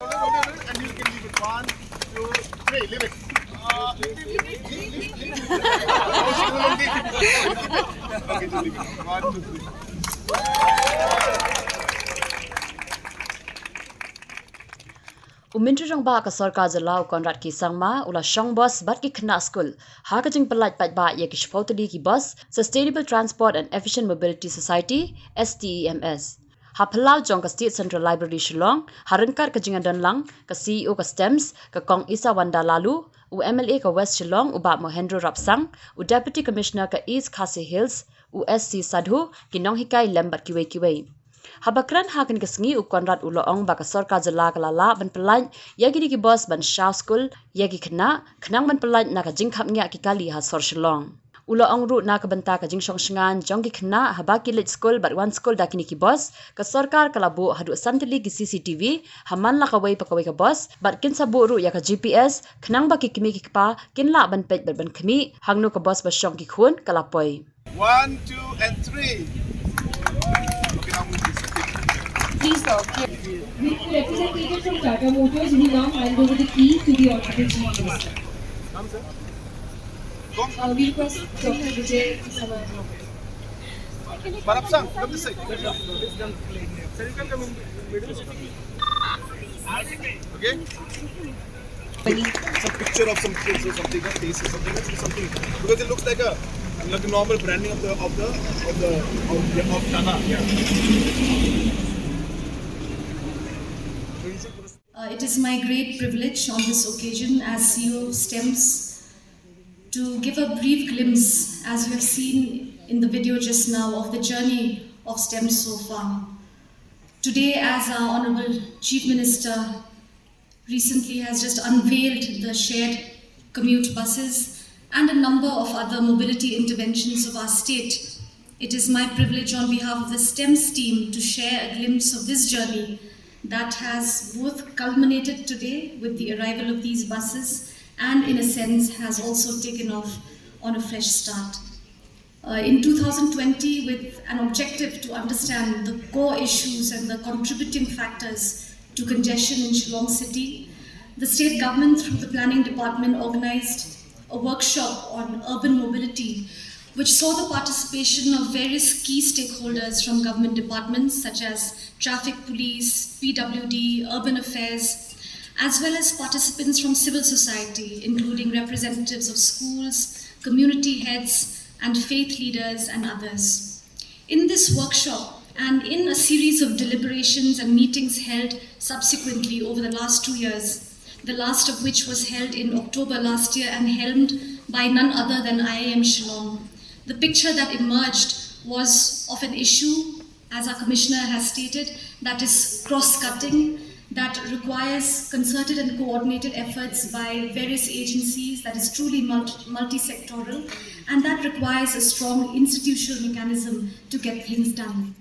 And you can leave it. 1, 2, 3. Leave it. Okay, just leave it. 1, 2, 3. Umintrang ba ka sarkar Jylla Conrad ki sangma ula Shong bus bat ki Khynnah Skul ha ka jing palat pat ba ye ki shpotali ki bus Sustainable Transport and Efficient Mobility Society STEMS ha phalau jong ka State Central Library Shillong harankar ka jinga danlang ka CEO ka STEMS ka Kong Isa Wanda Lalu u MLA ka West Shillong u ba Mohendro Rapsang u Deputy Commissioner ka East Khasi Hills u SC Sadhu ki nong hikai lembat kiwei Habakran hakin kesengi u Conrad uloong baka sarkar Jylla kalala ban pelaj yagi ki bos ban Shao Skul yagi Khynnah khnang ban pelaj na ka jingkhap ngya ki kali ha sor Shillong uloong ru na ka banta ka jing Shong shngan jong ki Khynnah habaki lit Skul bat wan Skul dakini ki bos ka sarkar kalabu hadu santili ki CCTV haman la ka wei pakawei ka bos bat kin sabu ru ya ka GPS khnang ba ki kimi ki pa kin la ban pej ban khmi hangnu ka bos ba Shong ki khun kalapoi 1, 2, and 3. Okay, now move this. Please stop. With representative from Tata Motors, we now hand over the key to the Honorable Chief Minister. We request Dr. Vijay Samar. Parapsang, come this side. Okay? Some picture of some kids or something, a face or something. Let's do something because it looks like a normal branding of Tata. Yeah. It is my great privilege on this occasion as CEO of STEMS to give a brief glimpse, as you have seen in the video just now, of the journey of STEMS so far. Today, as our Honorable Chief Minister recently has just unveiled the shared commute buses and a number of other mobility interventions of our state, it is my privilege on behalf of the STEMS team to share a glimpse of this journey that has both culminated today with the arrival of these buses and in a sense has also taken off on a fresh start. In 2020, with an objective to understand the core issues and the contributing factors to congestion in Shillong city, the state government through the planning department organized a workshop on urban mobility which saw the participation of various key stakeholders from government departments such as traffic police, PWD, urban affairs, as well as participants from civil society, including representatives of schools, community heads, and faith leaders and others. In this workshop and in a series of deliberations and meetings held subsequently over the last 2 years, the last of which was held in October last year and helmed by none other than IIM Shillong, the picture that emerged was of an issue, as our Commissioner has stated, that is cross-cutting, that requires concerted and coordinated efforts by various agencies, that is truly multi-sectoral, and that requires a strong institutional mechanism to get things done.